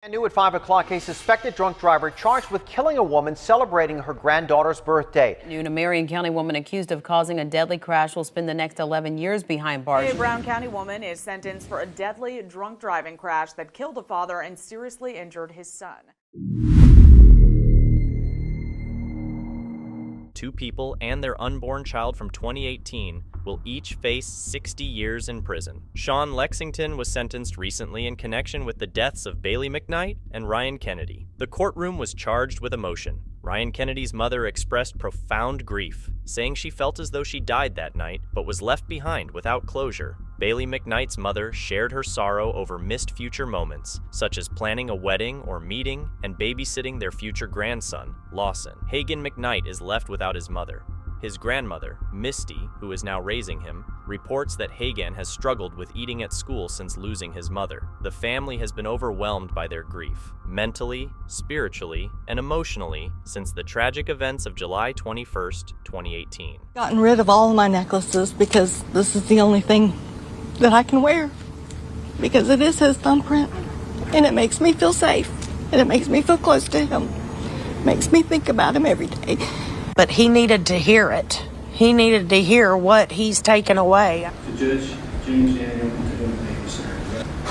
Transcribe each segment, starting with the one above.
And new at 5 o'clock, a suspected drunk driver charged with killing a woman celebrating her granddaughter's birthday. Noon, a Marion County woman accused of causing a deadly crash will spend the next 11 years behind bars. A Brown County woman is sentenced for a deadly drunk driving crash that killed a father and seriously injured his son. Two people and their unborn child from 2018 will each face 60 years in prison. Sean Lexington was sentenced recently in connection with the deaths of Bailey McKnight and Ryan Kennedy. The courtroom was charged with emotion. Ryan Kennedy's mother expressed profound grief, saying she felt as though she died that night but was left behind without closure. Bailey McKnight's mother shared her sorrow over missed future moments, such as planning a wedding or meeting and babysitting their future grandson, Lawson. Hagan McKnight is left without his mother. His grandmother, Misty, who is now raising him, reports that Hagan has struggled with eating at school since losing his mother. The family has been overwhelmed by their grief, mentally, spiritually, and emotionally, since the tragic events of July 21st, 2018. Gotten rid of all of my necklaces because this is the only thing that I can wear, because it is his thumbprint, and it makes me feel safe, and it makes me feel close to him. It makes me think about him every day. But he needed to hear it. He needed to hear what he's taken away. The judge, James Daniel,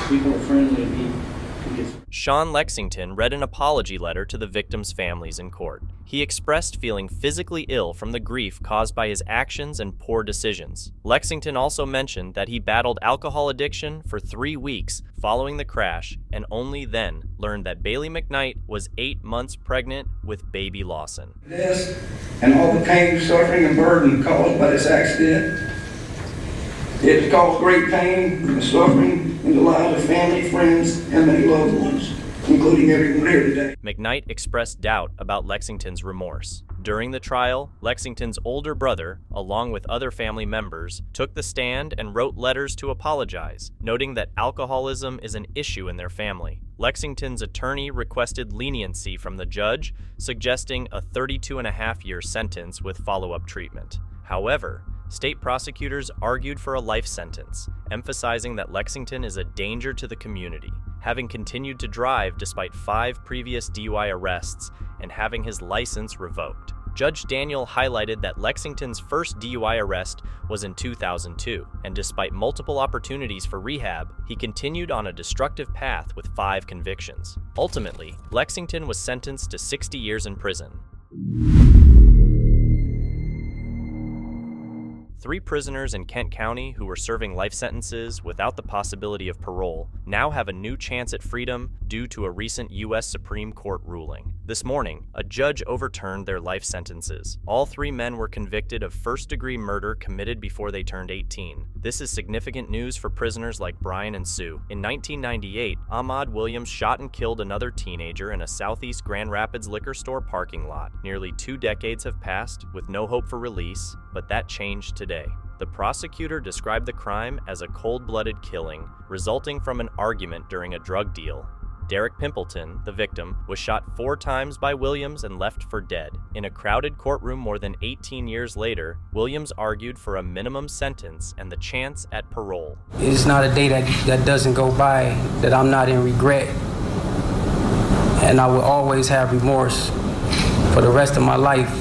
people are friendly, and he gets... Sean Lexington read an apology letter to the victims' families in court. He expressed feeling physically ill from the grief caused by his actions and poor decisions. Lexington also mentioned that he battled alcohol addiction for 3 weeks following the crash, and only then learned that Bailey McKnight was 8 months pregnant with baby Lawson. This and all the pain, suffering, and burden caused by this accident. It has caused great pain and suffering in the lives of family, friends, and many loved ones, including everyone here today. McKnight expressed doubt about Lexington's remorse. During the trial, Lexington's older brother, along with other family members, took the stand and wrote letters to apologize, noting that alcoholism is an issue in their family. Lexington's attorney requested leniency from the judge, suggesting a 32.5-year sentence with follow-up treatment. However, state prosecutors argued for a life sentence, emphasizing that Lexington is a danger to the community, having continued to drive despite 5 previous DUI arrests and having his license revoked. Judge Daniel highlighted that Lexington's first DUI arrest was in 2002, and despite multiple opportunities for rehab, he continued on a destructive path with 5 convictions. Ultimately, Lexington was sentenced to 60 years in prison. 3 prisoners in Kent County who were serving life sentences without the possibility of parole now have a new chance at freedom due to a recent U.S. Supreme Court ruling. This morning, a judge overturned their life sentences. All 3 men were convicted of first-degree murder committed before they turned 18. This is significant news for prisoners like Brian and Sue. In 1998, Ahmaud Williams shot and killed another teenager in a southeast Grand Rapids liquor store parking lot. Nearly 2 decades have passed with no hope for release, but that changed today. The prosecutor described the crime as a cold-blooded killing resulting from an argument during a drug deal. Derek Pimpleton, the victim, was shot 4 times by Williams and left for dead. In a crowded courtroom more than 18 years later, Williams argued for a minimum sentence and the chance at parole. It's not a day that doesn't go by that I'm not in regret. And I will always have remorse for the rest of my life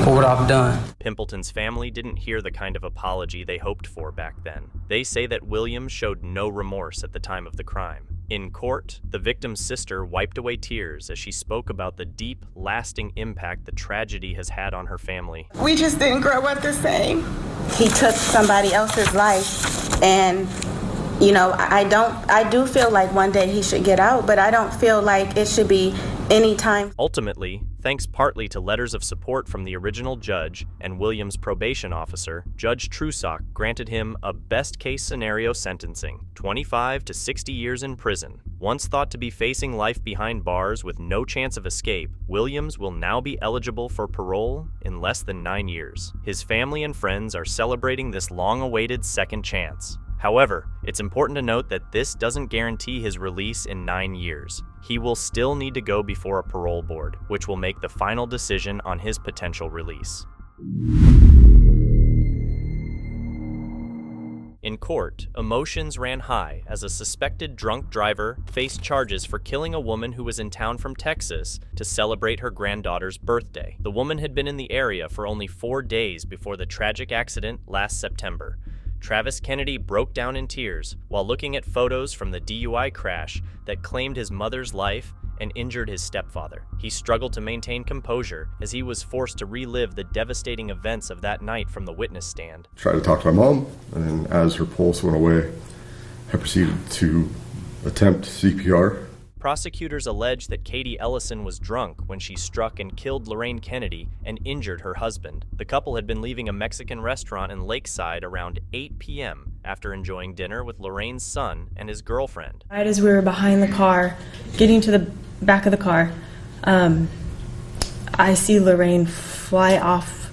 for what I've done. Pimpleton's family didn't hear the kind of apology they hoped for back then. They say that Williams showed no remorse at the time of the crime. In court, the victim's sister wiped away tears as she spoke about the deep, lasting impact the tragedy has had on her family. We just didn't grow up the same. He took somebody else's life, and you know, I do feel like one day he should get out, but I don't feel like it should be any time. Ultimately, thanks partly to letters of support from the original judge and Williams' probation officer, Judge Trusock granted him a best-case scenario sentencing, 25 to 60 years in prison. Once thought to be facing life behind bars with no chance of escape, Williams will now be eligible for parole in less than 9 years. His family and friends are celebrating this long-awaited second chance. However, it's important to note that this doesn't guarantee his release in 9 years. He will still need to go before a parole board, which will make the final decision on his potential release. In court, emotions ran high as a suspected drunk driver faced charges for killing a woman who was in town from Texas to celebrate her granddaughter's birthday. The woman had been in the area for only 4 days before the tragic accident last September. Travis Kennedy broke down in tears while looking at photos from the DUI crash that claimed his mother's life and injured his stepfather. He struggled to maintain composure as he was forced to relive the devastating events of that night from the witness stand. Tried to talk to my mom, and then as her pulse went away, I proceeded to attempt CPR. Prosecutors allege that Katie Ellison was drunk when she struck and killed Lorraine Kennedy and injured her husband. The couple had been leaving a Mexican restaurant in Lakeside around 8 p.m. after enjoying dinner with Lorraine's son and his girlfriend. Right as we were behind the car, getting to the back of the car, I see Lorraine fly off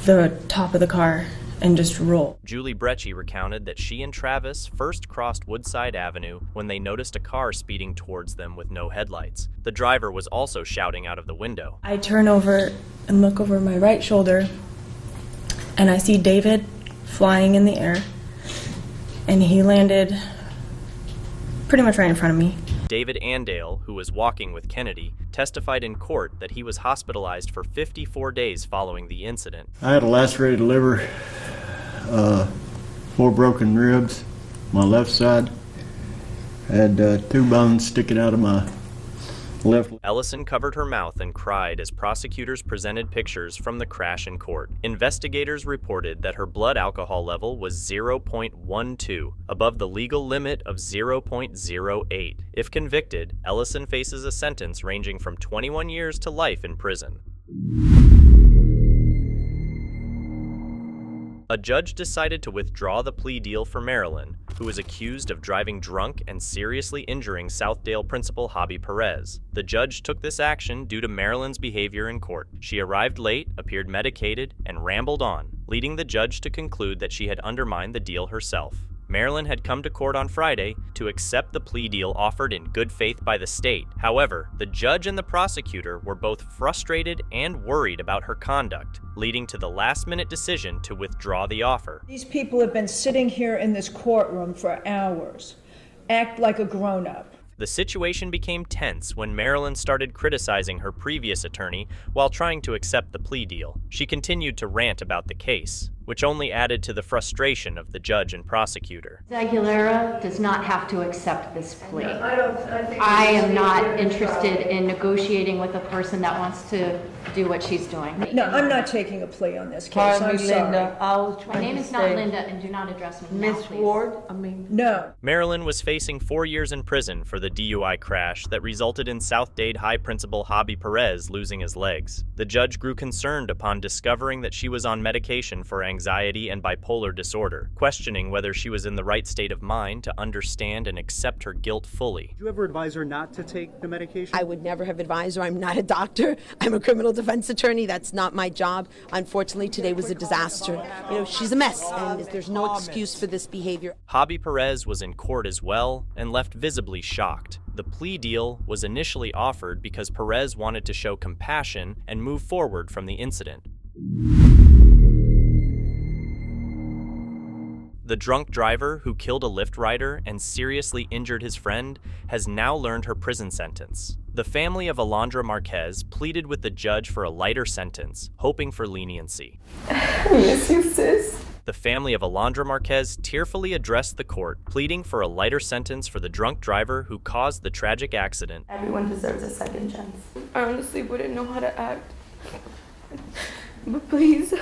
the top of the car and just roll. Julie Brecci recounted that she and Travis first crossed Woodside Avenue when they noticed a car speeding towards them with no headlights. The driver was also shouting out of the window. I turn over and look over my right shoulder, and I see David flying in the air, and he landed pretty much right in front of me. David Andale, who was walking with Kennedy, testified in court that he was hospitalized for 54 days following the incident. I had a lacerated liver, 4 broken ribs, my left side. I had 2 bones sticking out of my left. Ellison covered her mouth and cried as prosecutors presented pictures from the crash in court. Investigators reported that her blood alcohol level was 0.12, above the legal limit of 0.08. If convicted, Ellison faces a sentence ranging from 21 years to life in prison. A judge decided to withdraw the plea deal for Marilyn, who was accused of driving drunk and seriously injuring Southdale principal Javi Perez. The judge took this action due to Marilyn's behavior in court. She arrived late, appeared medicated, and rambled on, leading the judge to conclude that she had undermined the deal herself. Marilyn had come to court on Friday to accept the plea deal offered in good faith by the state. However, the judge and the prosecutor were both frustrated and worried about her conduct, leading to the last-minute decision to withdraw the offer. These people have been sitting here in this courtroom for hours. Act like a grown-up. The situation became tense when Marilyn started criticizing her previous attorney while trying to accept the plea deal. She continued to rant about the case, which only added to the frustration of the judge and prosecutor. Aguilera does not have to accept this plea. I am not interested in negotiating with a person that wants to do what she's doing. No, I'm not taking a plea on this case. I'm sorry. My name is not Linda, and do not address me now, Miss please. Ward, no. Marilyn was facing 4 years in prison for the DUI crash that resulted in South Dade High Principal Javi Perez losing his legs. The judge grew concerned upon discovering that she was on medication for anxiety and bipolar disorder, questioning whether she was in the right state of mind to understand and accept her guilt fully. Did you ever advise her not to take the medication? I would never have advised her. I'm not a doctor. I'm a criminal defense attorney. That's not my job. Unfortunately, today was a disaster. You know, she's a mess, and there's no excuse for this behavior. Javi Perez was in court as well and left visibly shocked. The plea deal was initially offered because Perez wanted to show compassion and move forward from the incident. The drunk driver who killed a Lyft rider and seriously injured his friend has now learned her prison sentence. The family of Alondra Marquez pleaded with the judge for a lighter sentence, hoping for leniency. I miss you, sis. The family of Alondra Marquez tearfully addressed the court, pleading for a lighter sentence for the drunk driver who caused the tragic accident. Everyone deserves a second chance. I honestly wouldn't know how to act. But please,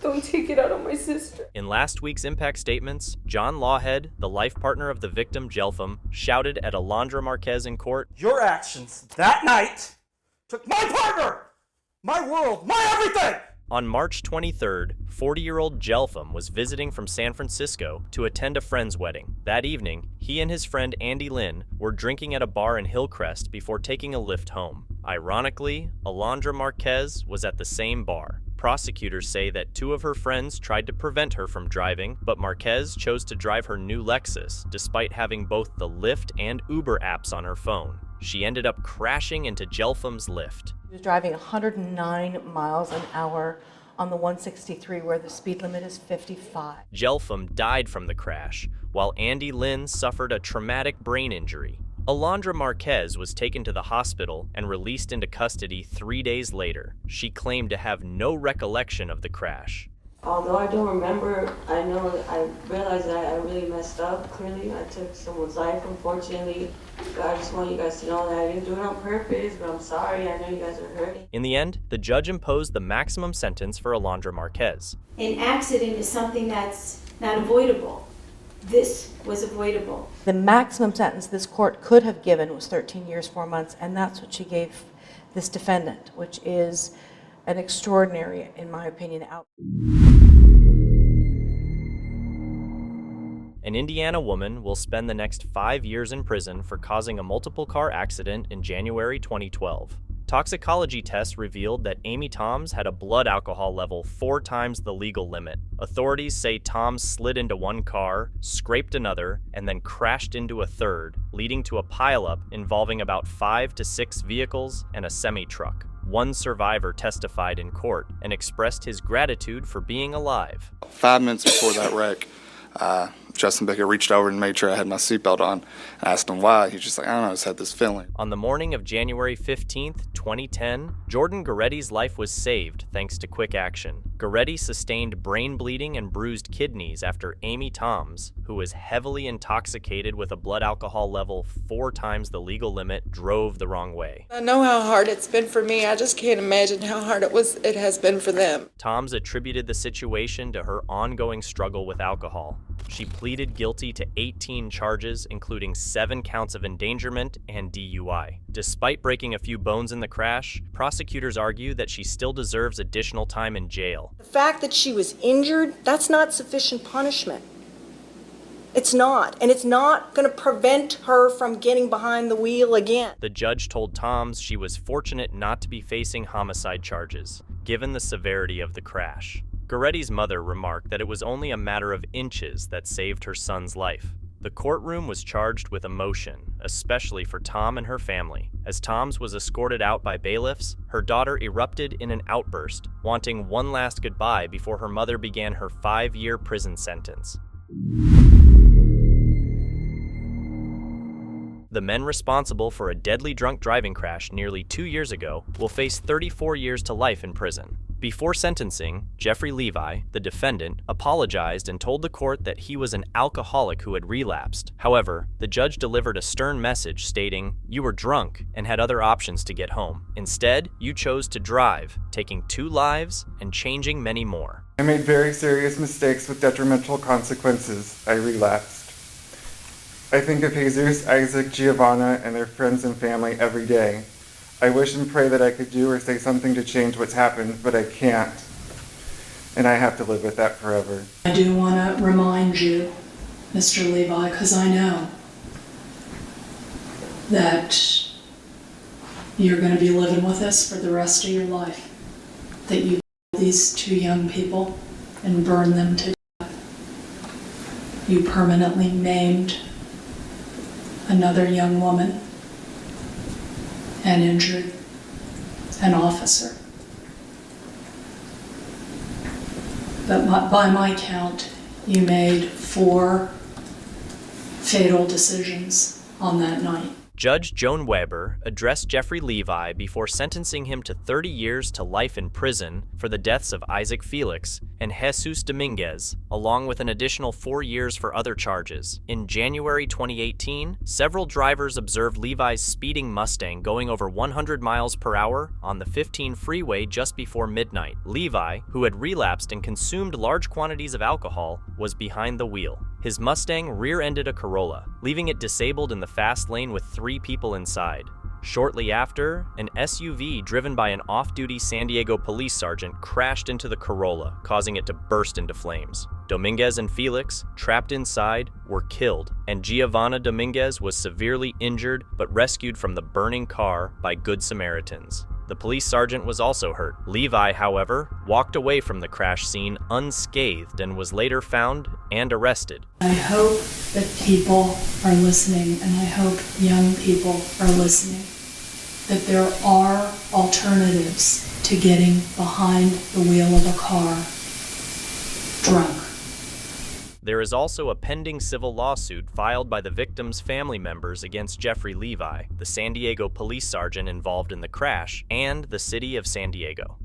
don't take it out on my sister. In last week's impact statements, John Lawhead, the life partner of the victim Jelfam, shouted at Alondra Marquez in court, "Your actions that night took my partner, my world, my everything!" On March 23rd, 40-year-old Jelfam was visiting from San Francisco to attend a friend's wedding. That evening, he and his friend Andy Lynn were drinking at a bar in Hillcrest before taking a Lyft home. Ironically, Alondra Marquez was at the same bar. Prosecutors say that 2 of her friends tried to prevent her from driving, but Marquez chose to drive her new Lexus, despite having both the Lyft and Uber apps on her phone. She ended up crashing into Jelfam's Lyft. She was driving 109 miles an hour on the 163 where the speed limit is 55. Jelfam died from the crash, while Andy Lynn suffered a traumatic brain injury. Alondra Marquez was taken to the hospital and released into custody 3 days later. She claimed to have no recollection of the crash. Although I don't remember, I know I realized that I really messed up. Clearly, I took someone's life, unfortunately. But I just want you guys to know that I didn't do it on purpose, but I'm sorry. I know you guys are hurting. In the end, the judge imposed the maximum sentence for Alondra Marquez. An accident is something that's not avoidable. This was avoidable. The maximum sentence this court could have given was 13 years, 4 months, and that's what she gave this defendant, which is an extraordinary, in my opinion, An Indiana woman will spend the next 5 years in prison for causing a multiple car accident in January 2012. Toxicology tests revealed that Amy Toms had a blood alcohol level 4 times the legal limit. Authorities say Toms slid into one car, scraped another, and then crashed into a third, leading to a pileup involving about 5 to 6 vehicles and a semi-truck. One survivor testified in court and expressed his gratitude for being alive. 5 minutes before that wreck, Justin Becker reached over and made sure I had my seatbelt on. I asked him why. He's just like, I don't know, I just had this feeling. On the morning of January 15th, 2010, Jordan Goretti's life was saved thanks to quick action. Goretti sustained brain bleeding and bruised kidneys after Amy Toms, who was heavily intoxicated with a blood alcohol level 4 times the legal limit, drove the wrong way. I know how hard it's been for me. I just can't imagine how hard it has been for them. Toms attributed the situation to her ongoing struggle with alcohol. She pleaded guilty to 18 charges, including 7 counts of endangerment and DUI. Despite breaking a few bones in the crash, prosecutors argue that she still deserves additional time in jail. The fact that she was injured, that's not sufficient punishment. It's not, and it's not going to prevent her from getting behind the wheel again. The judge told Toms she was fortunate not to be facing homicide charges, given the severity of the crash. Goretti's mother remarked that it was only a matter of inches that saved her son's life. The courtroom was charged with emotion, especially for Tom and her family. As Toms was escorted out by bailiffs, her daughter erupted in an outburst, wanting one last goodbye before her mother began her 5-year prison sentence. The men responsible for a deadly drunk driving crash nearly 2 years ago will face 34 years to life in prison. Before sentencing, Jeffrey Levi, the defendant, apologized and told the court that he was an alcoholic who had relapsed. However, the judge delivered a stern message stating, "You were drunk and had other options to get home. Instead, you chose to drive, taking 2 lives and changing many more." I made very serious mistakes with detrimental consequences. I relapsed. I think of Jesus, Isaac, Giovanna, and their friends and family every day. I wish and pray that I could do or say something to change what's happened, but I can't. And I have to live with that forever. I do want to remind you, Mr. Levi, because I know that you're going to be living with this for the rest of your life, that you killed these 2 young people and burned them to death. You permanently maimed another young woman and injured an officer. But by my count, you made 4 fatal decisions on that night. Judge Joan Weber addressed Jeffrey Levi before sentencing him to 30 years to life in prison for the deaths of Isaac Felix and Jesus Dominguez, along with an additional 4 years for other charges. In January 2018, several drivers observed Levi's speeding Mustang going over 100 miles per hour on the 15 freeway just before midnight. Levi, who had relapsed and consumed large quantities of alcohol, was behind the wheel. His Mustang rear-ended a Corolla, leaving it disabled in the fast lane with 3 people inside. Shortly after, an SUV driven by an off-duty San Diego police sergeant crashed into the Corolla, causing it to burst into flames. Dominguez and Felix, trapped inside, were killed, and Giovanna Dominguez was severely injured but rescued from the burning car by Good Samaritans. The police sergeant was also hurt. Levi, however, walked away from the crash scene unscathed and was later found and arrested. I hope that people are listening, and I hope young people are listening. that there are alternatives to getting behind the wheel of a car drunk. There is also a pending civil lawsuit filed by the victim's family members against Jeffrey Levi, the San Diego police sergeant involved in the crash, and the city of San Diego.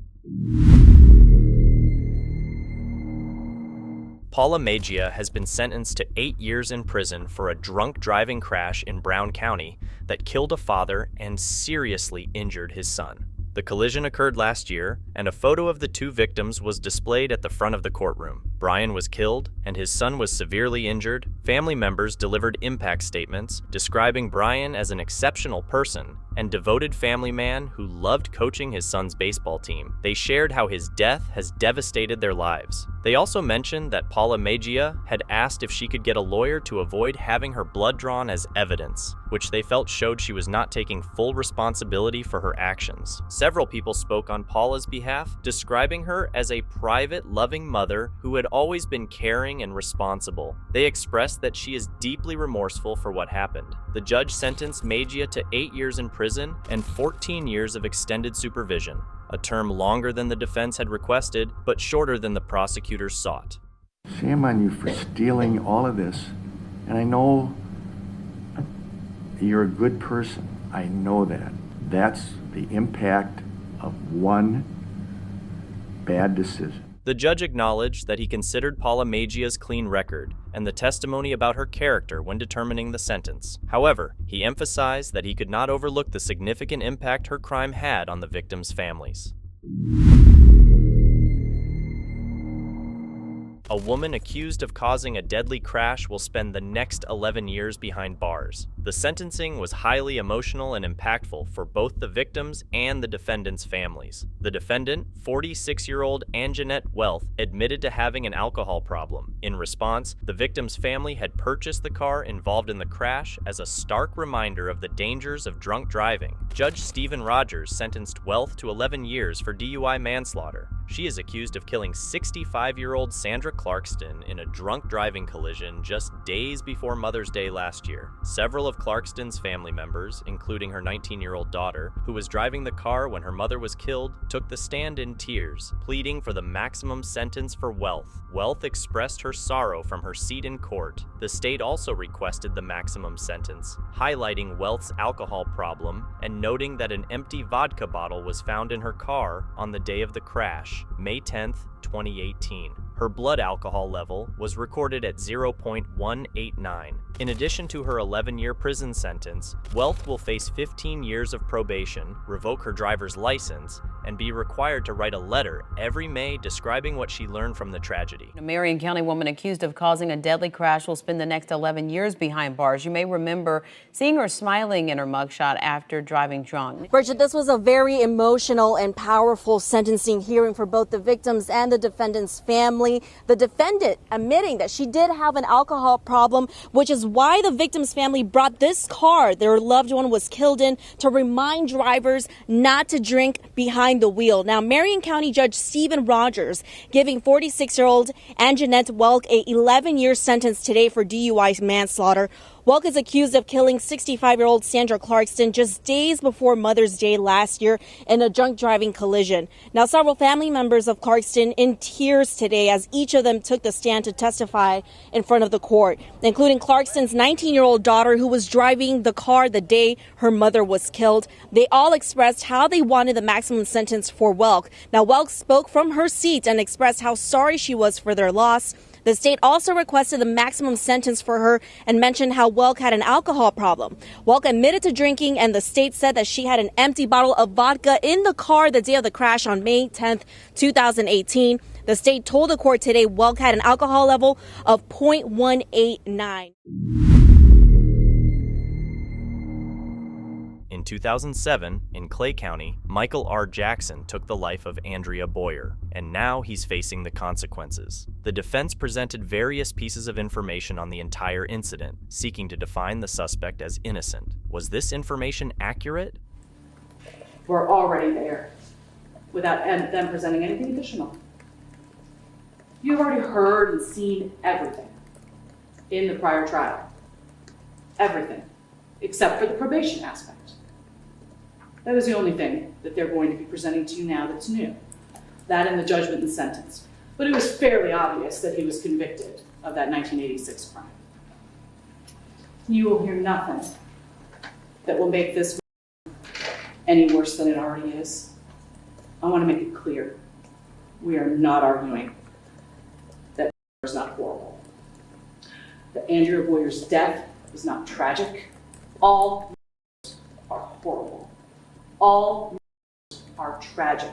Paula Mejia has been sentenced to 8 years in prison for a drunk driving crash in Brown County that killed a father and seriously injured his son. The collision occurred last year, and a photo of the two victims was displayed at the front of the courtroom. Brian was killed, and his son was severely injured. Family members delivered impact statements describing Brian as an exceptional person and devoted family man who loved coaching his son's baseball team. They shared how his death has devastated their lives. They also mentioned that Paula Mejia had asked if she could get a lawyer to avoid having her blood drawn as evidence, which they felt showed she was not taking full responsibility for her actions. Several people spoke on Paula's behalf, describing her as a private, loving mother who had always been caring and responsible. They expressed that she is deeply remorseful for what happened. The judge sentenced Mejia to 8 years in prison and 14 years of extended supervision, a term longer than the defense had requested, but shorter than the prosecutors sought. Shame on you for stealing all of this. And I know you're a good person. I know that. That's the impact of one bad decision. The judge acknowledged that he considered Paula Mejia's clean record and the testimony about her character when determining the sentence. However, he emphasized that he could not overlook the significant impact her crime had on the victims' families. A woman accused of causing a deadly crash will spend the next 11 years behind bars. The sentencing was highly emotional and impactful for both the victims and the defendants' families. The defendant, 46-year-old Anjanette Wealth, admitted to having an alcohol problem. In response, the victim's family had purchased the car involved in the crash as a stark reminder of the dangers of drunk driving. Judge Stephen Rogers sentenced Wealth to 11 years for DUI manslaughter. She is accused of killing 65-year-old Sandra Clarkston in a drunk driving collision just days before Mother's Day last year. Several of Clarkston's family members, including her 19-year-old daughter, who was driving the car when her mother was killed, took the stand in tears, pleading for the maximum sentence for Wealth. Wealth expressed her sorrow from her seat in court. The state also requested the maximum sentence, highlighting Wealth's alcohol problem and noting that an empty vodka bottle was found in her car on the day of the crash, May 10th, 2018. Her blood alcohol level was recorded at 0.189. In addition to her 11-year prison sentence, Wealth will face 15 years of probation, revoke her driver's license, and be required to write a letter every May describing what she learned from the tragedy. A Marion County woman accused of causing a deadly crash will spend the next 11 years behind bars. You may remember seeing her smiling in her mugshot after driving drunk. Bridget, this was a very emotional and powerful sentencing hearing for both the victims and the defendant's family. The defendant admitting that she did have an alcohol problem, which is why the victim's family brought this car their loved one was killed in to remind drivers not to drink behind the wheel. Now, Marion County Judge Stephen Rogers giving 46-year-old Anjanette Welk a 11-year sentence today for DUI manslaughter. Welk is accused of killing 65-year-old Sandra Clarkston just days before Mother's Day last year in a drunk driving collision. Now, several family members of Clarkston in tears today as each of them took the stand to testify in front of the court, including Clarkston's 19-year-old daughter who was driving the car the day her mother was killed. They all expressed how they wanted the maximum sentence for Welk. Now, Welk spoke from her seat and expressed how sorry she was for their loss. The state also requested the maximum sentence for her and mentioned how Welk had an alcohol problem. Welk admitted to drinking, and the state said that she had an empty bottle of vodka in the car the day of the crash on May 10th, 2018. The state told the court today Welk had an alcohol level of 0.189. In 2007, in Clay County, Michael R. Jackson took the life of Andrea Boyer, and now he's facing the consequences. The defense presented various pieces of information on the entire incident, seeking to define the suspect as innocent. Was this information accurate? We're already there, without them presenting anything additional. You've already heard and seen everything in the prior trial. Everything, except for the probation aspect. That is the only thing that they're going to be presenting to you now that's new. That and the judgment and sentence. But it was fairly obvious that he was convicted of that 1986 crime. You will hear nothing that will make this any worse than it already is. I want to make it clear. We are not arguing that is not horrible. That Andrea Boyer's death is not tragic. All are horrible. All are tragic.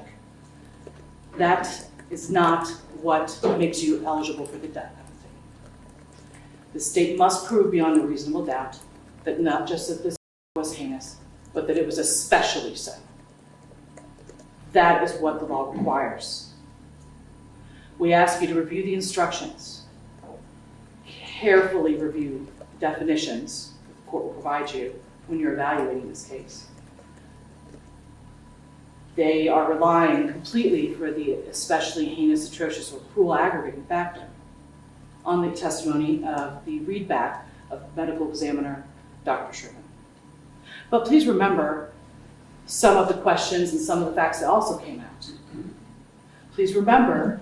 That is not what makes you eligible for the death penalty. The state must prove beyond a reasonable doubt that not just that this was heinous, but that it was especially so. That is what the law requires. We ask you to review the instructions, carefully review definitions that the court will provide you when you're evaluating this case. They are relying completely for the especially heinous, atrocious, or cruel aggravating factor on the testimony of the readback of medical examiner Dr. Sherman. But please remember some of the questions and some of the facts that also came out. Please remember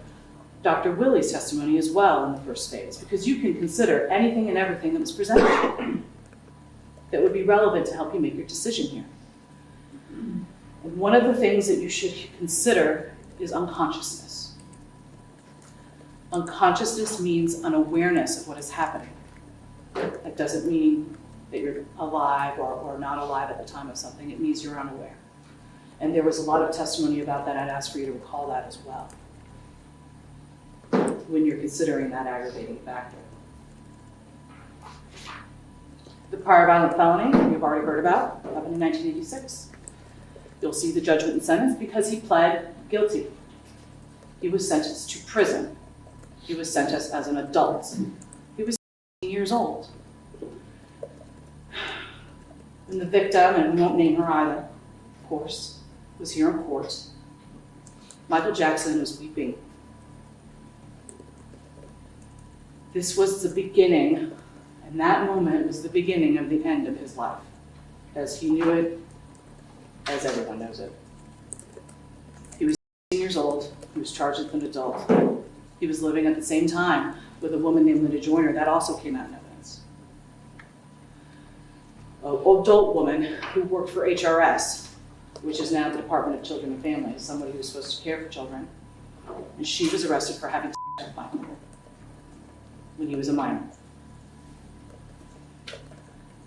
Dr. Willie's testimony as well in the first phase, because you can consider anything and everything that was presented that would be relevant to help you make your decision here. And one of the things that you should consider is unconsciousness. Unconsciousness means unawareness of what is happening. That doesn't mean that you're alive or not alive at the time of something. It means you're unaware. And there was a lot of testimony about that. I'd ask for you to recall that as well when you're considering that aggravating factor. The prior violent felony we've already heard about, happened in 1986. You'll see the judgment and sentence because he pled guilty. He was sentenced to prison. He was sentenced as an adult. He was 16 years old. And the victim, and we won't name her either, of course, was here in court. Michael Jackson was weeping. This was the beginning, and that moment was the beginning of the end of his life, as he knew it, as everyone knows it. He was 16 years old. He was charged as an adult. He was living at the same time with a woman named Linda Joyner. That also came out in evidence. An adult woman who worked for HRS, which is now the Department of Children and Families, somebody who was supposed to care for children, and she was arrested for having sex with him when he was a minor.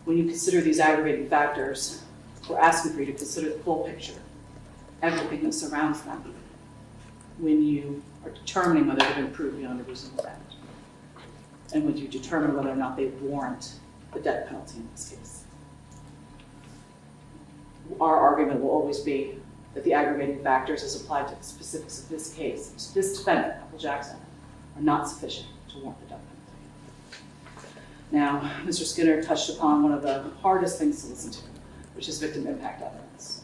When you consider these aggravating factors, we're asking for you to consider the full picture, everything that surrounds them, when you are determining whether they've been proved beyond a reasonable doubt, and when you determine whether or not they warrant the death penalty in this case. Our argument will always be that the aggravating factors as applied to the specifics of this case, this defendant, Michael Jackson, are not sufficient to warrant the death penalty. Now, Mr. Skinner touched upon one of the hardest things to listen to, which is victim impact evidence.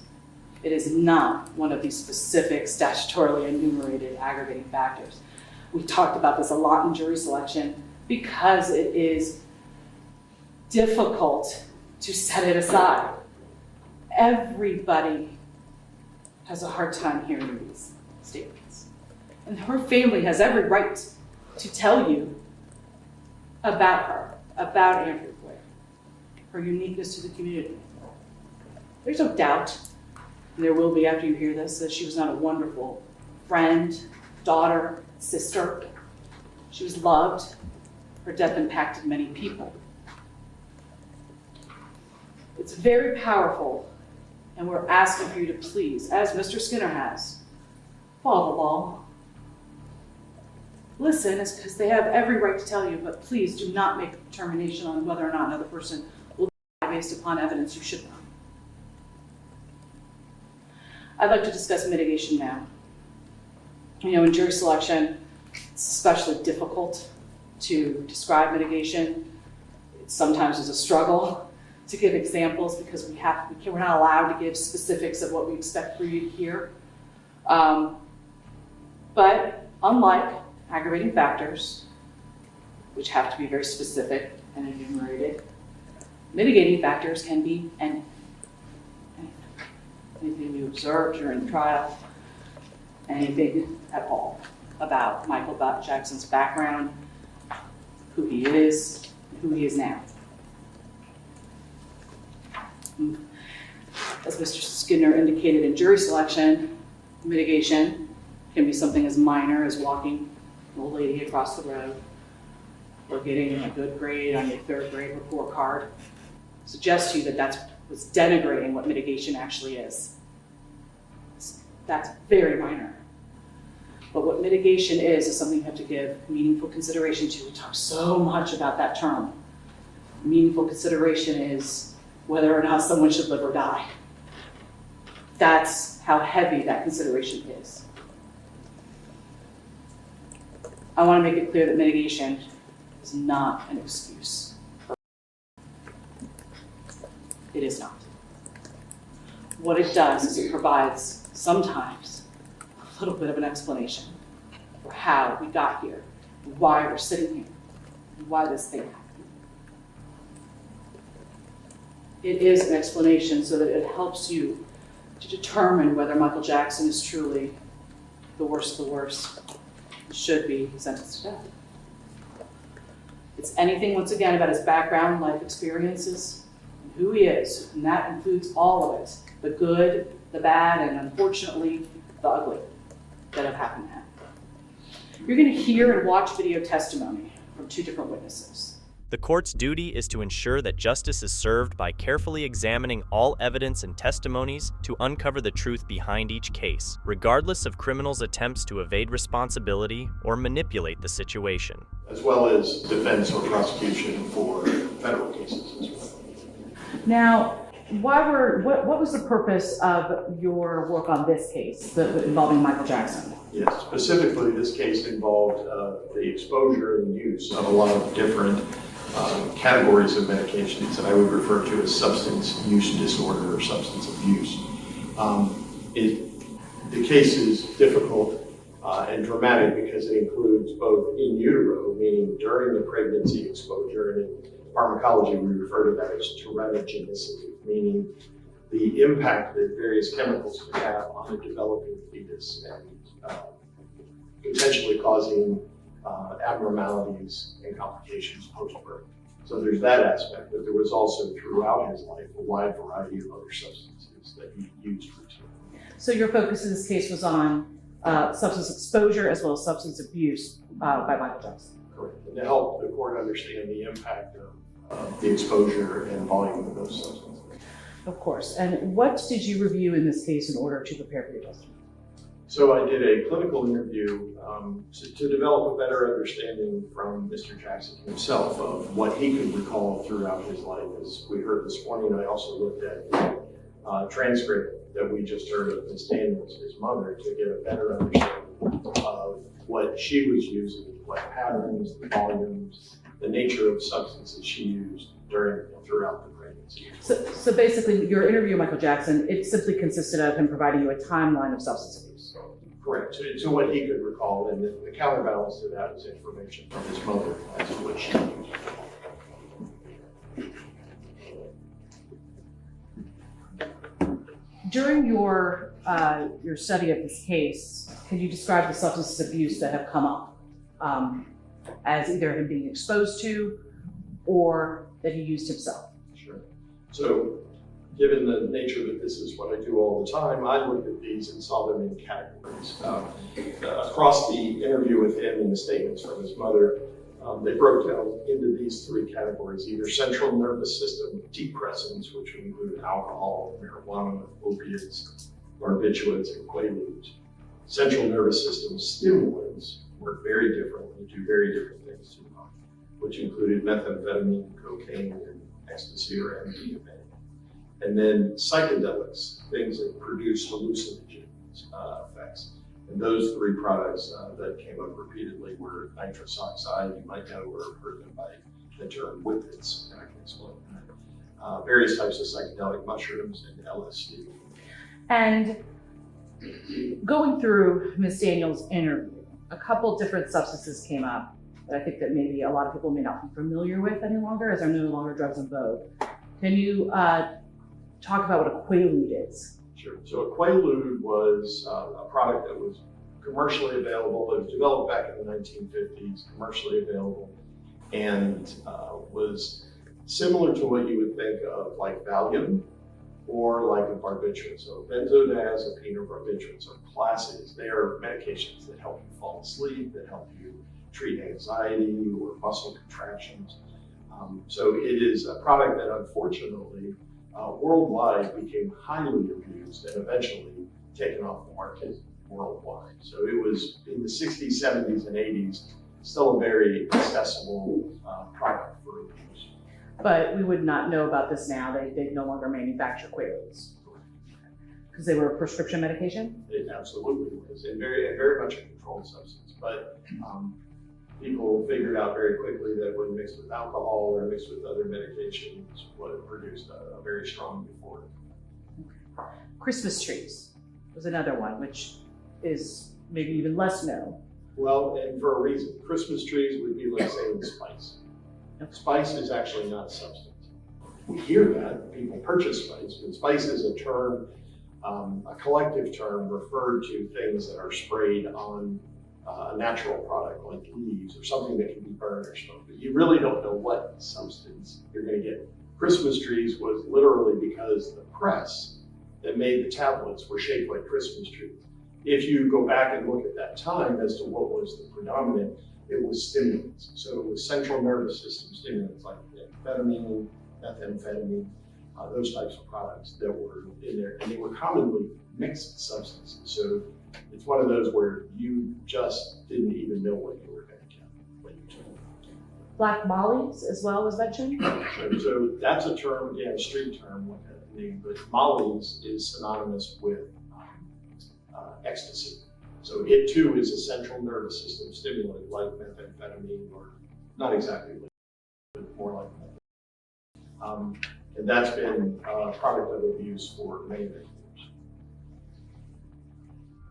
It is not one of these specific statutorily enumerated aggravating factors. We talked about this a lot in jury selection because it is difficult to set it aside. Everybody has a hard time hearing these statements. And her family has every right to tell you about her, about Andrea Boyer, her uniqueness to the community. There's no doubt, and there will be after you hear this, that she was not a wonderful friend, daughter, sister. She was loved. Her death impacted many people. It's very powerful, and we're asking for you to please, as Mr. Skinner has, follow the law. Listen, because they have every right to tell you, but please do not make a determination on whether or not another person will die based upon evidence you should not. I'd like to discuss mitigation now. You know, in jury selection, it's especially difficult to describe mitigation. It sometimes is a struggle to give examples because we're not allowed to give specifics of what we expect for you to hear. But unlike aggravating factors, which have to be very specific and enumerated, mitigating factors can be anything. anything you observed during the trial, anything at all about Michael Jackson's background, who he is, who he is now. As Mr. Skinner indicated in jury selection, mitigation can be something as minor as walking an old lady across the road or getting a good grade on your 3rd grade report card. Suggest to you that that's what's denigrating what mitigation actually is. That's very minor. But what mitigation is something you have to give meaningful consideration to. We talk so much about that term. Meaningful consideration is whether or not someone should live or die. That's how heavy that consideration is. I want to make it clear that mitigation is not an excuse. It is not. What it does is it provides sometimes a little bit of an explanation for how we got here, why we're sitting here, and why this thing happened. It is an explanation so that it helps you to determine whether Michael Jackson is truly the worst of the worst and should be sentenced to death. It's anything, once again, about his background, life experiences, and who he is, and that includes all of it, the good, the bad, and unfortunately, the ugly that have happened to him. You're going to hear and watch video testimony from 2 different witnesses. The court's duty is to ensure that justice is served by carefully examining all evidence and testimonies to uncover the truth behind each case, regardless of criminals' attempts to evade responsibility or manipulate the situation. As well as defense or prosecution for federal cases as well. Now, what was the purpose of your work on this case involving Michael Jackson? Yes, specifically this case involved the exposure and use of a lot of different categories of medications that I would refer to as substance use disorder or substance abuse. The case is difficult and dramatic because it includes both in utero, meaning during the pregnancy exposure, and in pharmacology we refer to that as teratogenicity, meaning the impact that various chemicals can have on a developing fetus and potentially causing abnormalities and complications post-birth. So there's that aspect, but there was also throughout his life a wide variety of other substances that he used routinely. So your focus in this case was on substance exposure as well as substance abuse by Michael Jackson. Correct. And to help the court understand the impact of the exposure and volume of those substances. Of course. And what did you review in this case in order to prepare for your testimony? So I did a clinical interview to develop a better understanding from Mr. Jackson himself of what he could recall throughout his life. As we heard this morning, I also looked at the transcript that we just heard of Ms. Daniels, his mother, to get a better understanding of what she was using, what patterns, the volumes, the nature of substances she used throughout the pregnancy. So basically, your interview with Michael Jackson, it simply consisted of him providing you a timeline of substance abuse. Correct, to what he could recall, and the counterbalance to that is information from his mother as to what she used. During your study of this case, can you describe the substance abuse that have come up as either him being exposed to or that he used himself? Sure. So, given the nature that this is what I do all the time, I looked at these and saw them in categories. Across the interview with him and the statements from his mother, they broke down into these 3 categories: either central nervous system depressants, which would include alcohol, marijuana, opiates, barbiturates, and quaaludes. Central nervous system stimulants work very differently, do very different things to the body, which included methamphetamine, cocaine, and ecstasy or MDMA. And then psychedelics, things that produce hallucinogen effects. And those 3 products that came up repeatedly were nitrous oxide, you might know or have heard them by the term whippets, and I can explain that. Various types of psychedelic mushrooms and LSD. And going through Ms. Daniels' interview, a couple different substances came up that I think that maybe a lot of people may not be familiar with any longer, as they're no longer drugs in vogue. Can you talk about what a quaalude is? Sure. So a Quaalude was a product that was commercially available. It was developed back in the 1950s, commercially available, and was similar to what you would think of like Valium or like a barbiturate. So benzodiazepine or barbiturates are classes. They are medications that help you fall asleep, that help you treat anxiety or muscle contractions. So it is a product that unfortunately worldwide became highly abused and eventually taken off the market worldwide. So it was in the 60s, 70s, and 80s, still a very accessible product for abuse. But we would not know about this now. They no longer manufacture Quaaludes because they were a prescription medication? It absolutely was, and very much a controlled substance. But people figured out very quickly that when mixed with alcohol or mixed with other medications, what it produced a very strong euphoria. Christmas trees was another one, which is maybe even less known. Well, and for a reason. Christmas trees would be like saying spice. Spice is actually not a substance. We hear that, people purchase spice, but spice is a term, a collective term referred to things that are sprayed on a natural product like leaves or something that can be burned or smoked. But you really don't know what substance you're going to get. Christmas trees was literally because the press that made the tablets were shaped like Christmas trees. If you go back and look at that time as to what was the predominant, it was stimulants. So it was central nervous system stimulants like amphetamine, methamphetamine, those types of products that were in there. And they were commonly mixed substances. So it's one of those where you just didn't even know what you were going to get when you took it. Black mollies as well was mentioned? So that's a term, again, a street term, like that name, but mollies is synonymous with ecstasy. So it too is a central nervous system stimulant like methamphetamine, or not exactly, but more like methamphetamine. And that's been a product of abuse for many, many years.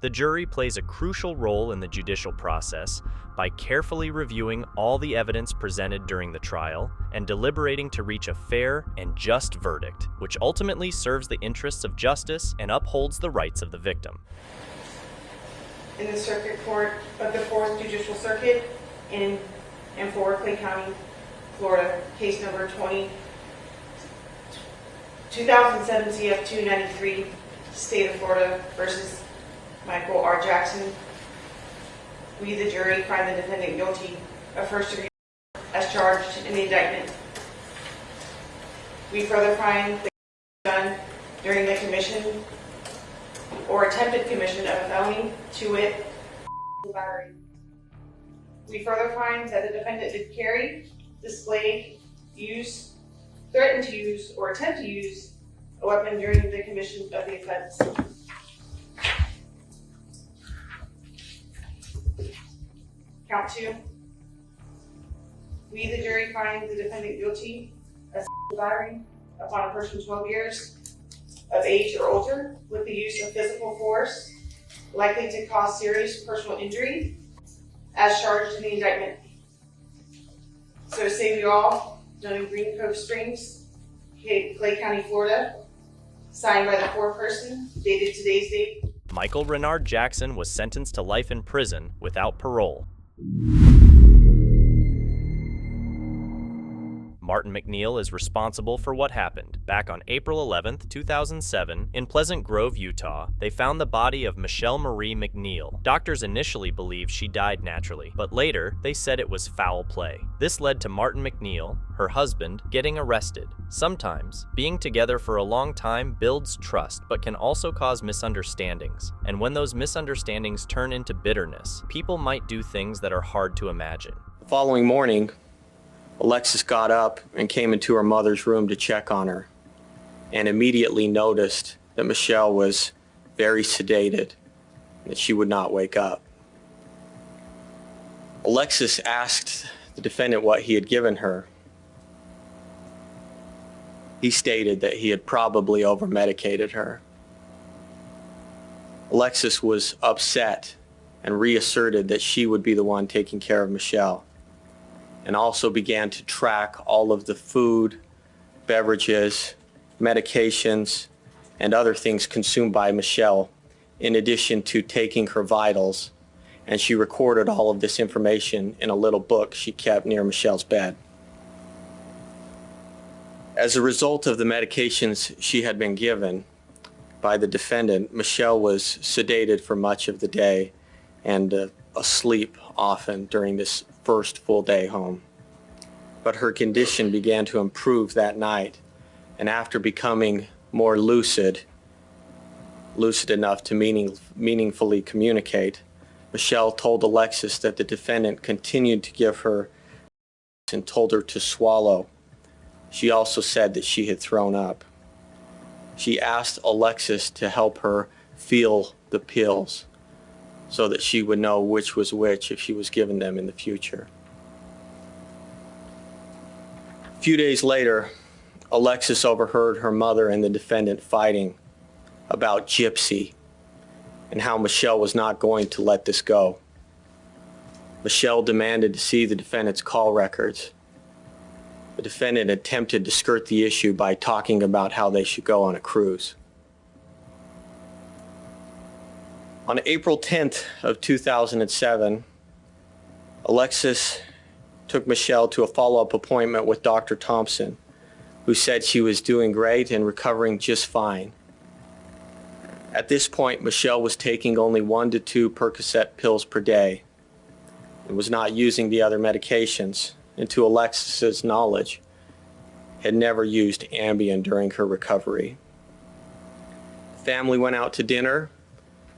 The jury plays a crucial role in the judicial process by carefully reviewing all the evidence presented during the trial and deliberating to reach a fair and just verdict, which ultimately serves the interests of justice and upholds the rights of the victim. In the Circuit Court of the 4th Judicial Circuit in and for Clay County, Florida, case number 2007 CF 293, State of Florida versus Michael R. Jackson. We, the jury, find the defendant guilty of first degree as charged in the indictment. We further find the done during the commission or attempted commission of a felony, to wit, battery. We further find that the defendant did carry, display, use, threaten to use, or attempt to use a weapon during the commission of the offense. Count 2. We, the jury, find the defendant guilty of battery upon a person 12 years of age or older with the use of physical force likely to cause serious personal injury as charged in the indictment. So to save you all, done in Green Cove Springs, Clay County, Florida, signed by the foreperson, dated today's date. Michael Renard Jackson was sentenced to life in prison without parole. Martin McNeil is responsible for what happened. Back on April 11, 2007, in Pleasant Grove, Utah, they found the body of Michelle Marie McNeil. Doctors initially believed she died naturally, but later they said it was foul play. This led to Martin McNeil, her husband, getting arrested. Sometimes, being together for a long time builds trust, but can also cause misunderstandings. And when those misunderstandings turn into bitterness, people might do things that are hard to imagine. The following morning, Alexis got up and came into her mother's room to check on her, and immediately noticed that Michelle was very sedated and that she would not wake up. Alexis asked the defendant what he had given her. He stated that he had probably over-medicated her. Alexis was upset and reasserted that she would be the one taking care of Michelle, and also began to track all of the food, beverages, medications, and other things consumed by Michelle, in addition to taking her vitals, and she recorded all of this information in a little book she kept near Michelle's bed. As a result of the medications she had been given by the defendant, Michelle was sedated for much of the day and asleep often during this first full day home. But her condition began to improve that night, and after becoming more lucid enough to meaningfully communicate, Michelle told Alexis that the defendant continued to give her and told her to swallow. She also said that she had thrown up. She asked Alexis to help her feel the pills so that she would know which was which if she was given them in the future. A few days later, Alexis overheard her mother and the defendant fighting about Gypsy and how Michelle was not going to let this go. Michelle demanded to see the defendant's call records. The defendant attempted to skirt the issue by talking about how they should go on a cruise. On April 10th of 2007, Alexis took Michelle to a follow-up appointment with Dr. Thompson, who said she was doing great and recovering just fine. At this point, Michelle was taking only 1 to 2 Percocet pills per day and was not using the other medications, and to Alexis's knowledge, had never used Ambien during her recovery. The family went out to dinner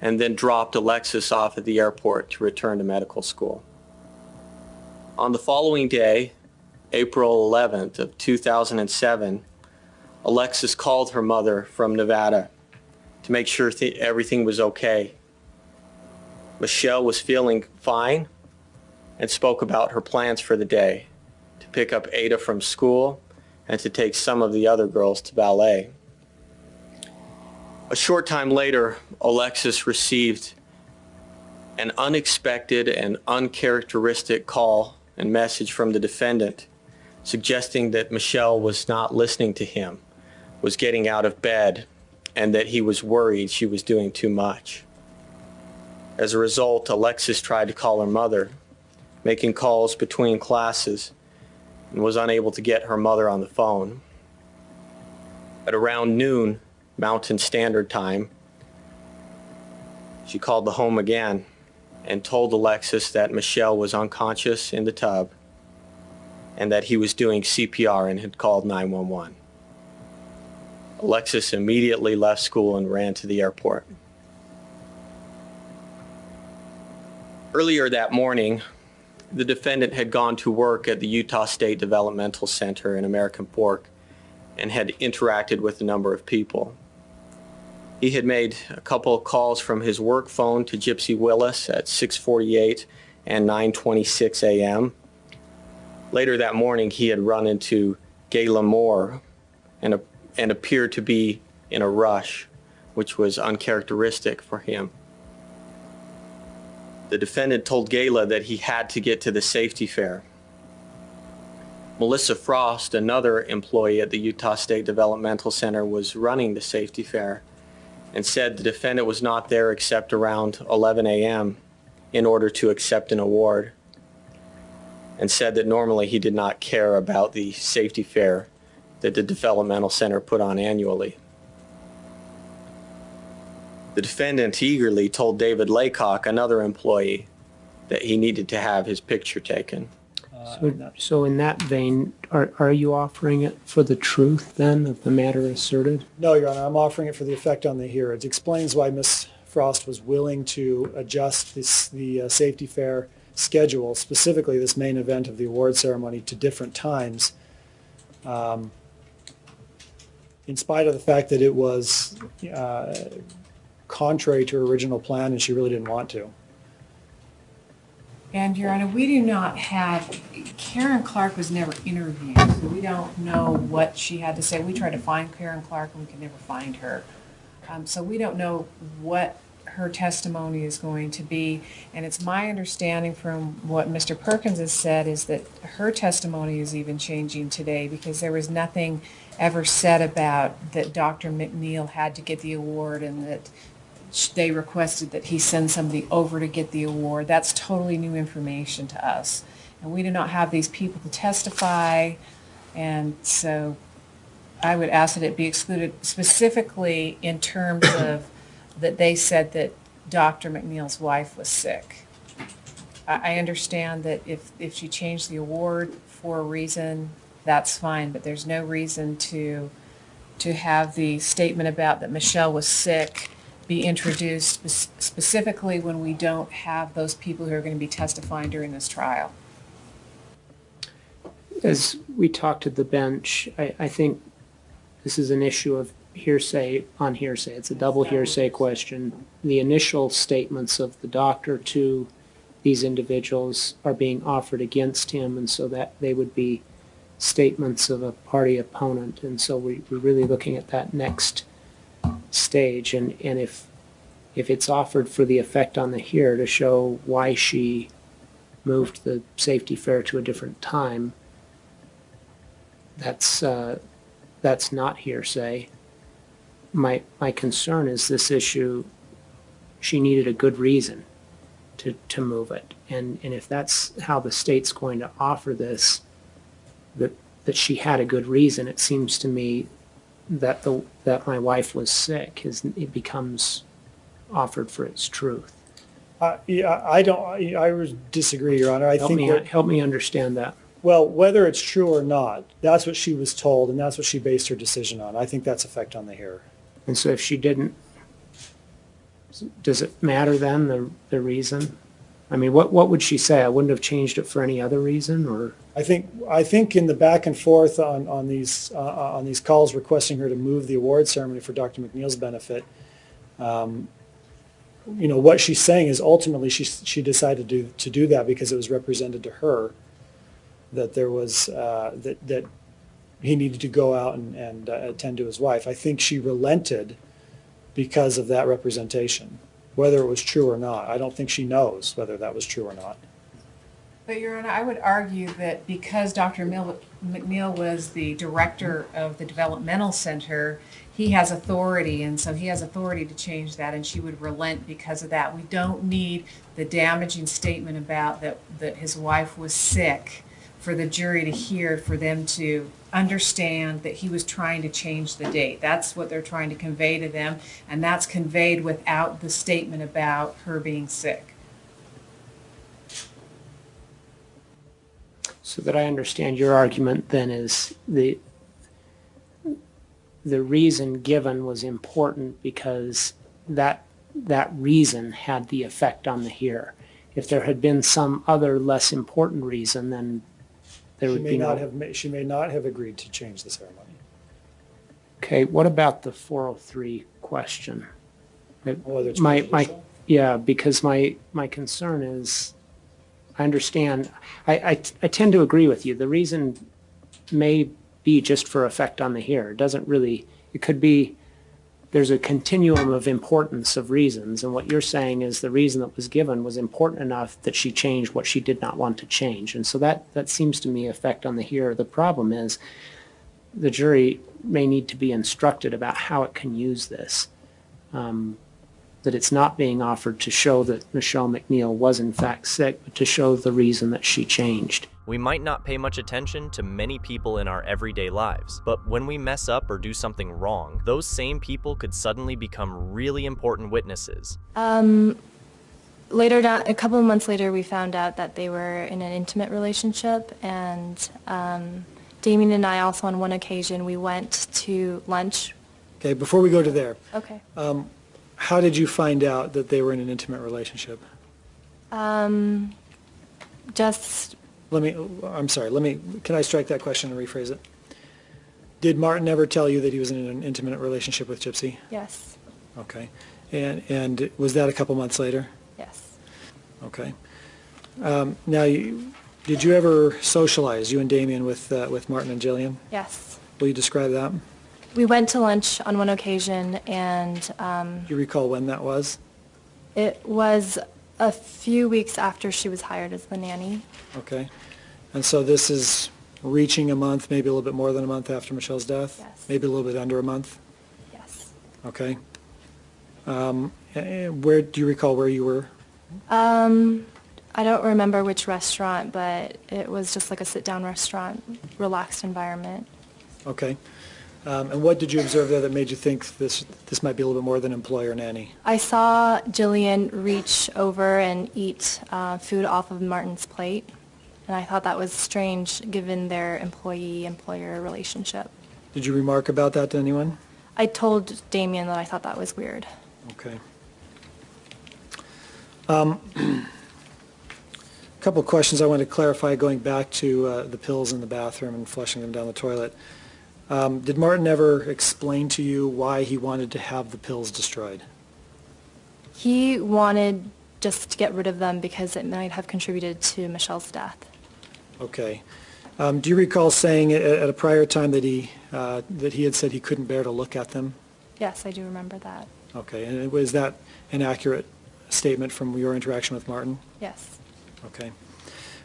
and then dropped Alexis off at the airport to return to medical school. On the following day, April 11th of 2007, Alexis called her mother from Nevada to make sure everything was okay. Michelle was feeling fine and spoke about her plans for the day, to pick up Ada from school and to take some of the other girls to ballet. A short time later, Alexis received an unexpected and uncharacteristic call and message from the defendant suggesting that Michelle was not listening to him, was getting out of bed, and that he was worried she was doing too much. As a result, Alexis tried to call her mother, making calls between classes, and was unable to get her mother on the phone. At around noon, Mountain Standard Time, she called the home again and told Alexis that Michelle was unconscious in the tub and that he was doing CPR and had called 911. Alexis immediately left school and ran to the airport. Earlier that morning, the defendant had gone to work at the Utah State Developmental Center in American Fork and had interacted with a number of people. He had made a couple of calls from his work phone to Gypsy Willis at 6:48 and 9:26 a.m. Later that morning, he had run into Gayla Moore and appeared to be in a rush, which was uncharacteristic for him. The defendant told Gayla that he had to get to the safety fair. Melissa Frost, another employee at the Utah State Developmental Center, was running the safety fair and said the defendant was not there except around 11 a.m. in order to accept an award, and said that normally he did not care about the safety fair that the developmental center put on annually. The defendant eagerly told David Laycock, another employee, that he needed to have his picture taken. So in that vein, are you offering it for the truth then of the matter asserted? No, Your Honor, I'm offering it for the effect on the hearer. It explains why Ms. Frost was willing to adjust the safety fair schedule, specifically this main event of the award ceremony, to different times, in spite of the fact that it was contrary to her original plan and she really didn't want to. And Your Honor, we do not have, Karen Clark was never interviewed, so we don't know what she had to say. We tried to find Karen Clark and we could never find her. So we don't know what her testimony is going to be. And it's my understanding from what Mr. Perkins has said is that her testimony is even changing today, because there was nothing ever said about that Dr. McNeil had to get the award and that they requested that he send somebody over to get the award. That's totally new information to us. And we do not have these people to testify, and so I would ask that it be excluded, specifically in terms of that they said that Dr. McNeil's wife was sick. I understand that if she changed the award for a reason, that's fine, but there's no reason to have the statement about that Michelle was sick be introduced specifically when we don't have those people who are going to be testifying during this trial. As we talked at the bench, I think this is an issue of hearsay on hearsay. It's a double hearsay question. The initial statements of the doctor to these individuals are being offered against him, and so that they would be statements of a party opponent. And so we're really looking at that next stage, and if it's offered for the effect on the hearer to show why she moved the safety fare to a different time, that's not hearsay. My concern is this issue, she needed a good reason to move it, and if that's how the state's going to offer this, that she had a good reason, it seems to me that my wife was sick, it becomes offered for its truth. Yeah, I would disagree, Your Honor. Help me understand that. Well, whether it's true or not, that's what she was told, and that's what she based her decision on. I think that's effect on the hearer. And so if she didn't, does it matter then, the reason? I mean, what would she say? I wouldn't have changed it for any other reason, or? I think in the back and forth on these calls requesting her to move the award ceremony for Dr. McNeil's benefit, what she's saying is ultimately she decided to do that because it was represented to her that there was that he needed to go out and attend to his wife. I think she relented because of that representation, whether it was true or not. I don't think she knows whether that was true or not. But Your Honor, I would argue that because Dr. McNeil was the director of the developmental center, he has authority, and so he has authority to change that, and she would relent because of that. We don't need the damaging statement about that his wife was sick for the jury to hear, for them to understand that he was trying to change the date. That's what they're trying to convey to them, and that's conveyed without the statement about her being sick. So that I understand your argument then is the reason given was important because that reason had the effect on the hearer. If there had been some other less important reason, then there would be no... She may not have agreed to change the ceremony. Okay, what about the 403 question? Whether it's prejudicial? Yeah, because my concern is, I understand, I tend to agree with you. The reason may be just for effect on the hearer. It doesn't really, it could be, there's a continuum of importance of reasons, and what you're saying is the reason that was given was important enough that she changed what she did not want to change. And so that seems to me effect on the hearer. The problem is the jury may need to be instructed about how it can use this. That it's not being offered to show that Michelle McNeil was in fact sick, but to show the reason that she changed. We might not pay much attention to many people in our everyday lives, but when we mess up or do something wrong, those same people could suddenly become really important witnesses. Later down, a couple of months later, we found out that they were in an intimate relationship, and Damien and I also on one occasion, we went to lunch. Okay, before we go to there. Okay. How did you find out that they were in an intimate relationship? Just... Can I strike that question and rephrase it? Did Martin ever tell you that he was in an intimate relationship with Gypsy? Yes. Okay. And was that a couple months later? Yes. Okay. Now, did you ever socialize, you and Damien, with Martin and Jillian? Yes. Will you describe that? We went to lunch on one occasion, and... Do you recall when that was? It was a few weeks after she was hired as the nanny. Okay. And so this is reaching a month, maybe a little bit more than a month after Michelle's death? Yes. Maybe a little bit under a month? Yes. Okay. Where do you recall where you were? I don't remember which restaurant, but it was just like a sit-down restaurant, relaxed environment. Okay. And what did you observe there that made you think this might be a little bit more than employer nanny? I saw Jillian reach over and eat food off of Martin's plate, and I thought that was strange given their employee-employer relationship. Did you remark about that to anyone? I told Damien that I thought that was weird. Okay. A couple of questions I want to clarify going back to the pills in the bathroom and flushing them down the toilet. Did Martin ever explain to you why he wanted to have the pills destroyed? He wanted just to get rid of them because it might have contributed to Michelle's death. Okay. Do you recall saying at a prior time that he had said he couldn't bear to look at them? Yes, I do remember that. Okay. And was that an accurate statement from your interaction with Martin? Yes. Okay.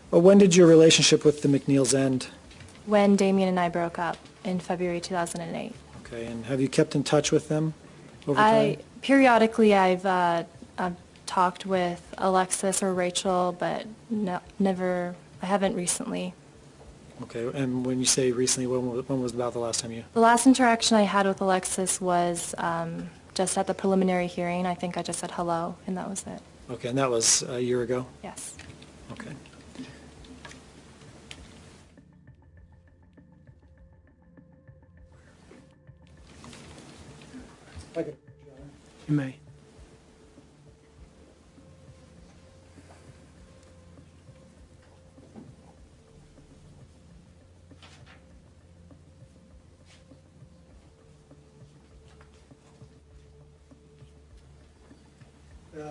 Well, when did your relationship with the McNeils end? When Damien and I broke up in February 2008. Okay. And have you kept in touch with them over time? Periodically I've talked with Alexis or Rachel, but never, I haven't recently. Okay. And when you say recently, when was about the last time you? The last interaction I had with Alexis was just at the preliminary hearing. I think I just said hello, and that was it. Okay. And that was a year ago? Yes. Okay. You may.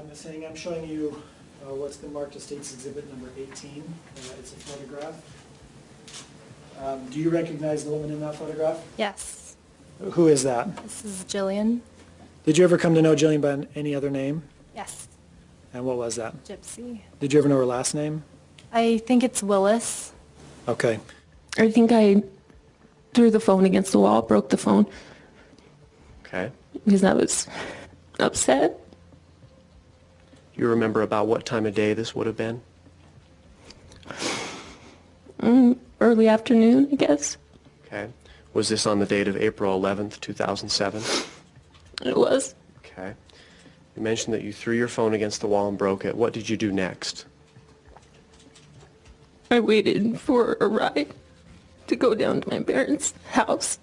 Ms. Hang, I'm showing you what's been marked as State's Exhibit number 18. It's a photograph. Do you recognize the woman in that photograph? Yes. Who is that? This is Jillian. Did you ever come to know Jillian by any other name? Yes. And what was that? Gypsy. Did you ever know her last name? I think it's Willis. Okay. I think I threw the phone against the wall, broke the phone. Okay. Because I was upset. You remember about what time of day this would have been? Early afternoon, I guess. Okay. Was this on the date of April 11th, 2007? It was. Okay. You mentioned that you threw your phone against the wall and broke it. What did you do next? I waited for a ride to go down to my parents' house.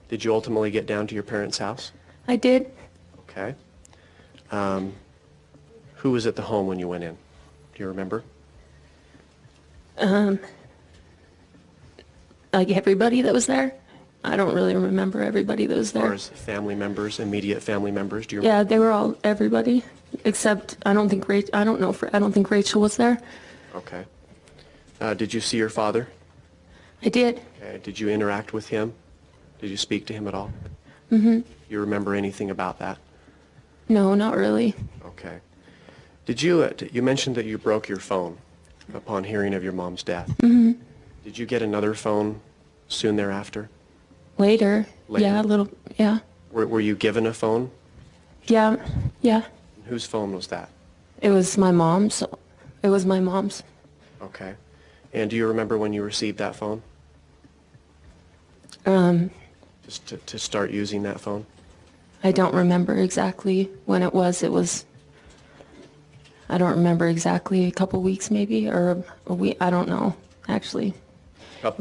Did you ultimately get down to your parents' house? I did. Okay. Who was at the home when you went in? Do you remember? Like everybody that was there. I don't really remember everybody that was As far there. as family members, immediate family members, do you remember? Yeah, they were all everybody, except I don't think Rachel was there. Okay. Did you see your father? I did. Okay. Did you interact with him? Did you speak to him at all? Mhm. You remember anything about that? No, not really. Okay. Did you, you mentioned that you broke your phone upon hearing of your mom's death. Mhm. Did you get another phone soon thereafter? Later. Later. Yeah, a little. Yeah. Were you given a phone? Yeah. Yeah. Whose phone was that? It was my mom's. It was my mom's. Okay. And do you remember when you received that phone? Just to start using that phone? I don't remember exactly when it was. It was. I don't remember exactly. A couple weeks maybe, or a week. I don't know actually.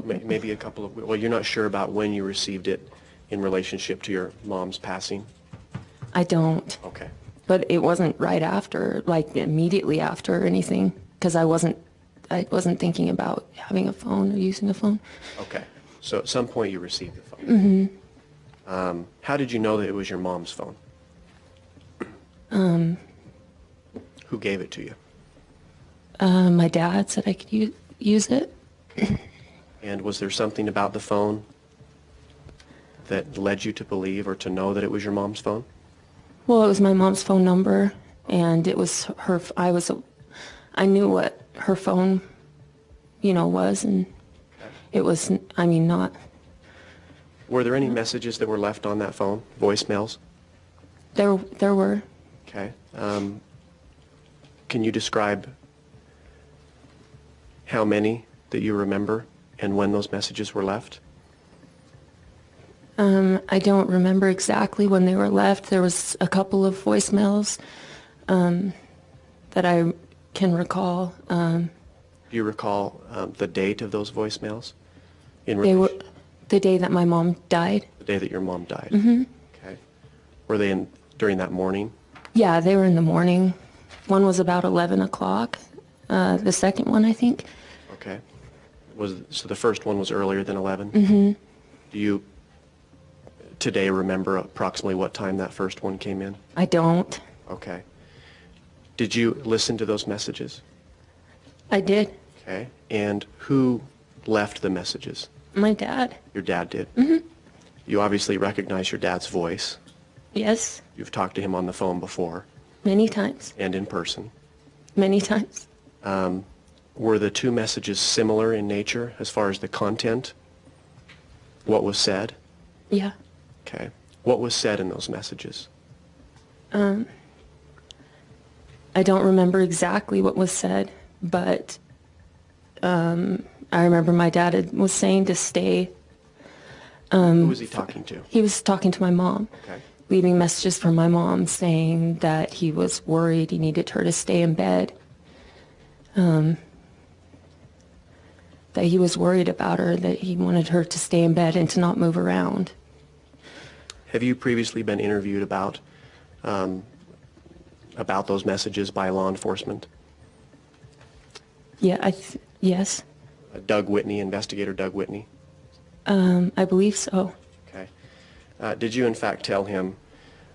Maybe a couple of. Well, you're not sure about when you received it in relationship to your mom's passing? I don't. Okay. But it wasn't right after, like immediately after or anything, because I wasn't thinking about having a phone or using a phone. Okay. So at some point you received the phone. Mm-hmm. How did you know that it was your mom's phone? Who gave it to you? My dad said I could use it. And was there something about the phone that led you to believe or to know that it was your mom's phone? Well, it was my mom's phone number, and it was her. I knew what her phone, was, and it was. I mean, not. Were there any messages that were left on that phone? Voicemails? There were. Okay. Can you describe how many that you remember and when those messages were left? I don't remember exactly when they were left. There was a couple of voicemails that I can recall. Do you recall the date of those voicemails? They were the day that my mom died. The day that your mom died? Mm-hmm. Okay. Were they during that morning? Yeah, they were in the morning. One was about 11 o'clock. The second one, I think. Okay. So the first one was earlier than 11? Mm-hmm. Do you today remember approximately what time that first one came in? I don't. Okay. Did you listen to those messages? I did. Okay. And who left the messages? My dad. Your dad did? Mm-hmm. You obviously recognize your dad's voice. Yes. You've talked to him on the phone before. Many times. And in person. Many times. Were the two messages similar in nature as far as the content? What was said? Yeah. Okay. What was said in those messages? I don't remember exactly what was said, but I remember my dad was saying to stay. Who was he talking to? He was talking to my mom. Okay. Leaving messages for my mom saying that he was worried, he needed her to stay in bed. That he was worried about her, that he wanted her to stay in bed and to not move around. Have you previously been interviewed about those messages by law enforcement? Yeah, yes. Doug Whitney, investigator Doug Whitney? I believe so. Okay. Did you in fact tell him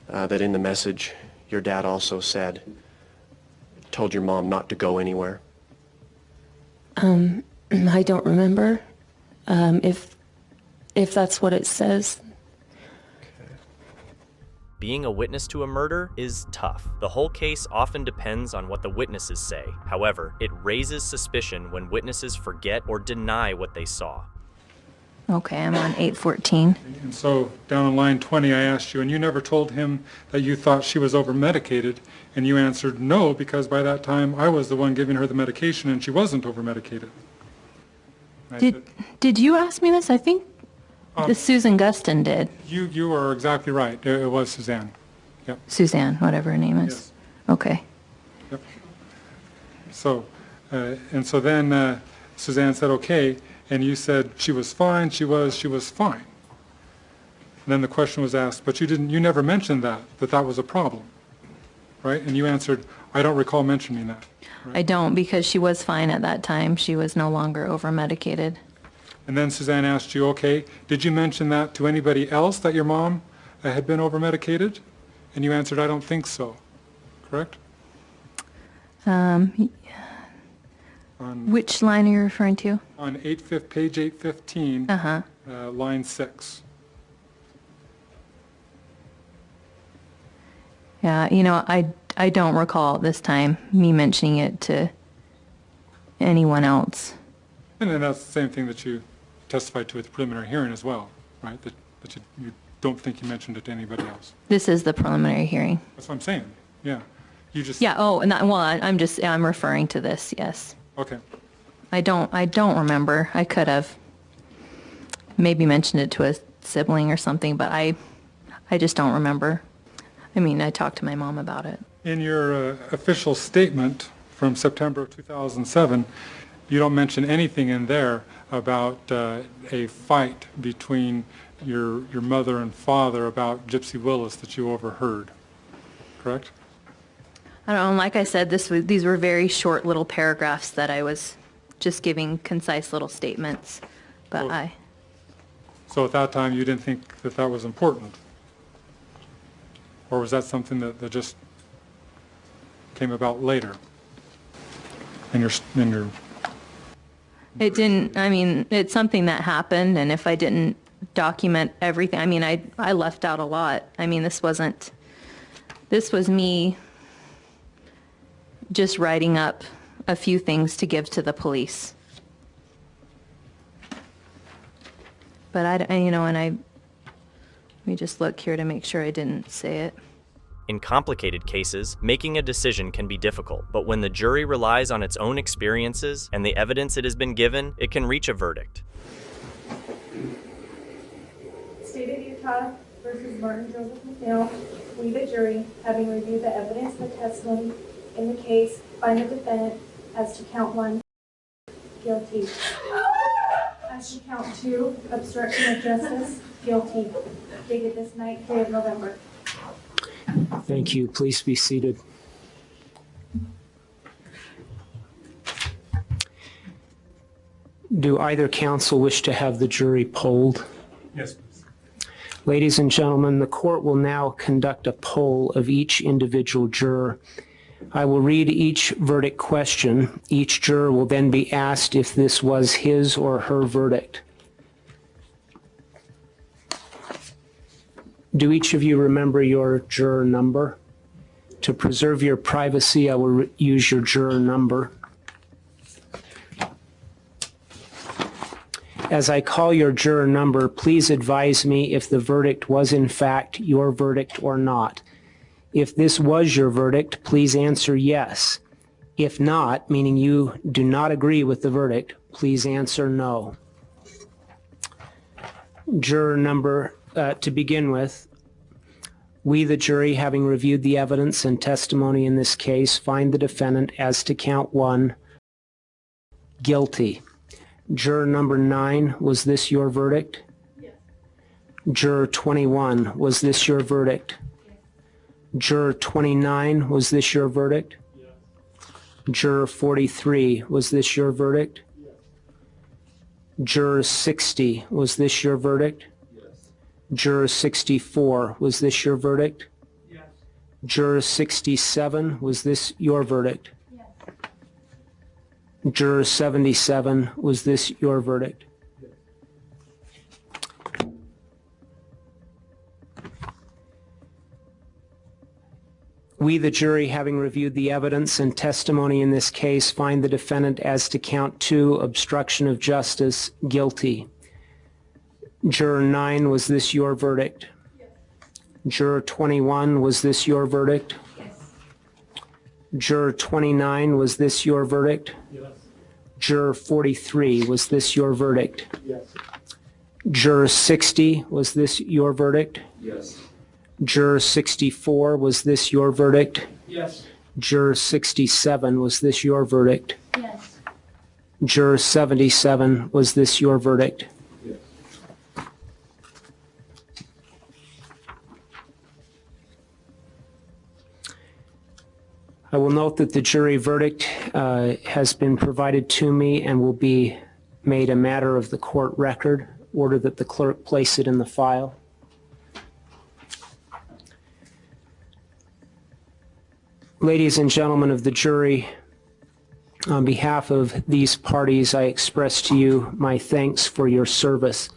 that in the message your dad also told your mom not to go anywhere? I don't remember. If that's what it says. Being a witness to a murder is tough. The whole case often depends on what the witnesses say. However, it raises suspicion when witnesses forget or deny what they saw. Okay, I'm on 814. And so down on line 20, I asked you, and you never told him that you thought she was over-medicated, and you answered no, because by that time I was the one giving her the medication and she wasn't over-medicated. Did you ask me this? I think Susan Guston did. You are exactly right. It was Suzanne. Yep. Suzanne, whatever her name is. Yes. Okay. Yep. So, and so then Suzanne said, okay, and you said she was fine, she was fine. And then the question was asked, but you never mentioned that was a problem, right? And you answered, I don't recall mentioning that. Right? I don't, because she was fine at that time. She was no longer over-medicated. And then Suzanne asked you, okay, did you mention that to anybody else, that your mom had been over-medicated? And you answered, I don't think so, correct? Which line are you referring to? On page 815, line 6. Yeah, I don't recall this time me mentioning it to anyone else. And then that's the same thing that you testified to at the preliminary hearing as well, right? That you don't think you mentioned it to anybody else. This is the preliminary hearing. That's what I'm saying, yeah. You just... Yeah, I'm referring to this, yes. Okay. I don't remember. I could have maybe mentioned it to a sibling or something, but I just don't remember. I mean, I talked to my mom about it. In your official statement from September of 2007, you don't mention anything in there about a fight between your mother and father about Gypsy Willis that you overheard, correct? I don't know, like I said, these were very short little paragraphs that I was just giving concise little statements, but So at that time you didn't think that was important? Or was that something that just came about later in your It didn't, I mean, it's something that happened, and if I didn't document everything, I mean, I left out a lot. I mean, this was me just writing up a few things to give to the police. But let me just look here to make sure I didn't say it. In complicated cases, making a decision can be difficult, but when the jury relies on its own experiences and the evidence it has been given, it can reach a verdict. State of Utah versus Martin Joseph McNeil, we the jury, having reviewed the evidence and the testimony in the case, find the defendant as to count 1, guilty. As to count 2, obstruction of justice, guilty. Dated this night, 3 of November. Thank you. Please be seated. Do either counsel wish to have the jury polled? Yes, please. Ladies and gentlemen, the court will now conduct a poll of each individual juror. I will read each verdict question. Each juror will then be asked if this was his or her verdict. Do each of you remember your juror number? To preserve your privacy, I will use your juror number. As I call your juror number, please advise me if the verdict was in fact your verdict or not. If this was your verdict, please answer yes. If not, meaning you do not agree with the verdict, please answer no. Juror number, to begin with, we, the jury, having reviewed the evidence and testimony in this case, find the defendant as to count 1, guilty. Juror number 9, was this your verdict? Yes. Juror 21, was this your verdict? Yes. Juror 29, was this your verdict? Yes. Juror 43, was this your verdict? Yes. Juror 60, was this your verdict? Yes. Juror 64, was this your verdict? Yes. Juror 67, was this your verdict? Yes. Juror 77, was this your verdict? Yes. We, the jury, having reviewed the evidence and testimony in this case, find the defendant as to count 2, obstruction of justice, guilty. Juror 9, was this your verdict? Yes. Juror 21, was this your verdict? Yes. Juror 29, was this your verdict? Yes. Juror 43, was this your verdict? Yes. Juror 60, was this your verdict? Yes. Juror 64, was this your verdict? Yes. Juror 67, was this your verdict? Yes. Juror 77, was this your verdict? Yes. I will note that the jury verdict has been provided to me and will be made a matter of the court record. Order that the clerk place it in the file. Ladies and gentlemen of the jury, on behalf of these parties, I express to you my thanks for your service.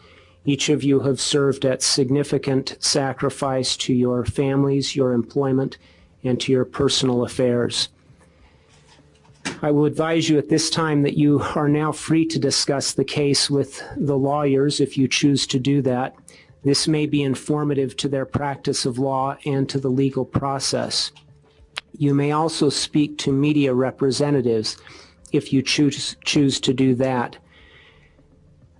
Each of you have served at significant sacrifice to your families, your employment, and to your personal affairs. I will advise you at this time that you are now free to discuss the case with the lawyers if you choose to do that. This may be informative to their practice of law and to the legal process. You may also speak to media representatives if you choose to do that.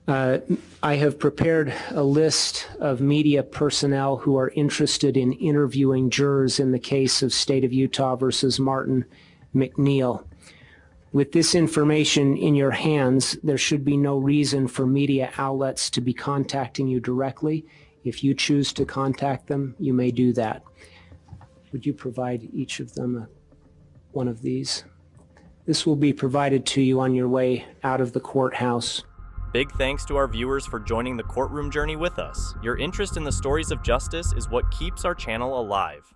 I have prepared a list of media personnel who are interested in interviewing jurors in the case of State of Utah versus Martin McNeil. With this information in your hands, there should be no reason for media outlets to be contacting you directly. If you choose to contact them, you may do that. Would you provide each of them one of these? This will be provided to you on your way out of the courthouse. Big thanks to our viewers for joining the courtroom journey with us. Your interest in the stories of justice is what keeps our channel alive.